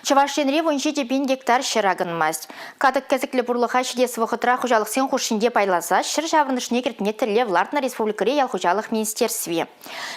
Чувашенре 17 гектар шырагынмас. Кадык кәзіклі бұрлыға шедес вұқытыра құжалықсен құшынде байлаза, шыр жавынышне кертіне тірле Влартна Республикаре ялхұжалық министерстве.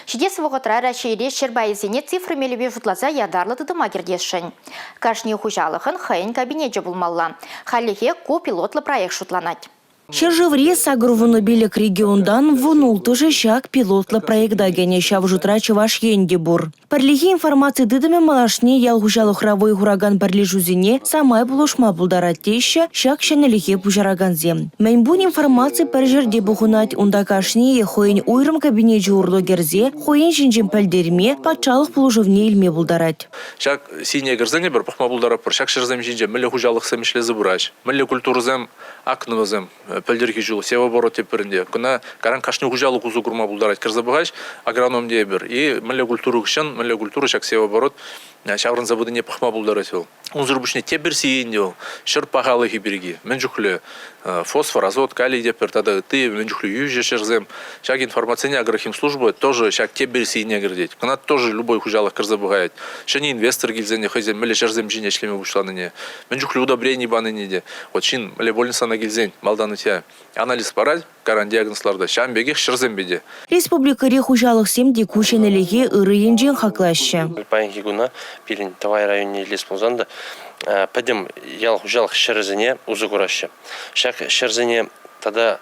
Шедес вұқытыра рәшейре шыр байызене цифры мелебе жұтлаза ядарлы дыдыма кердешін. Кашне құжалықын хайын кабинет жабылмалла. Халихе ко-пилотлы проект шутланать. Шержевре сагрувуну билек региондан вунул тоже шаг пилотлы проекта генеща в жутра Чуваш Ендибур. Парлихи информации дыдаме малашне ялгужалы хравой хураган парлижузине самай булушма булдаратеща шаг шанелихе пужараганзе. Мэнбун информации паржерде бухунать ундакашне ехоин уйрым кабинете урло герзе, хоин жинжим пальдерме патчалық пулужевне илме булдарать. Шаг сине герзене бір пахма булдарапыр, шаг шерзем жинжем, мүлі хужалық сәмішлезі бұрач, мүлі культурызем, акнывызем, пәлдерге жыл, сева борот тепірінде. Күна каран кашны хужалы кузу курма булдарать, кірзабығач, агроном де бір. И мүлі культуру кішін, мүлі культуру шаг сева борот, шағырын забыды не пахма булдарать ол. Унзыр бүшіне тебір сейінде ол, шыр пағалы хиберге. Мен жүхлі фосфор, азот, калий депір, тады ты, мен жүхлі юже шерзем. Шаг информацияне агрохим службы тоже шаг тебір сейіне кірдеть. Күна тоже любой хужалық кірзабығает. Шыне инвестор келзене, хайзен, мүлі шерзем жіне шлеме бұшланыне. Мен жүхлі удобрение баныне. Вот шин, мүлі больницана келзен, малдан үтя. Анализ парать, каран диагнозларды, шамбеге шерзем беде. Республика рехужалық семде кушенелеге ырыенжен хаклаще. Паянки гуна, пилин Тавай районе лес ползанда, пойдем ял хужалық шерзене узыгураще. Шак шерзене тогда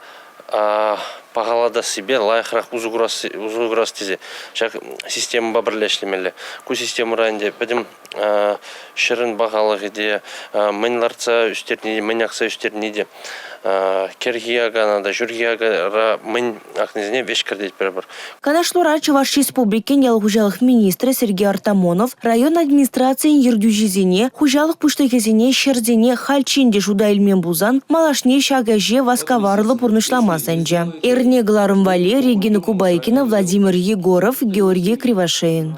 пағалада себе лайықрақ узыгурас тезе. Шак система бабырлешлемелі. Ку система районде пойдем шерін бағалық еде, мәнларца үстернеде, мәнақса үстернеде. Кергиягана да жүргияга мен акнезіне вешкірдейт бір. Канашлура Чуваш Республикен ялгужалық министрі Сергей Артамонов район администрациян ердюжизене, хужалық пуштекезене, шерзене, хальчинде жуда илмен бузан, малашне шагаже васковарлы пурнышламасанжа. Эрне Гларым Вале, Регина Кубайкина, Владимир Егоров, Георгий Кривошеин.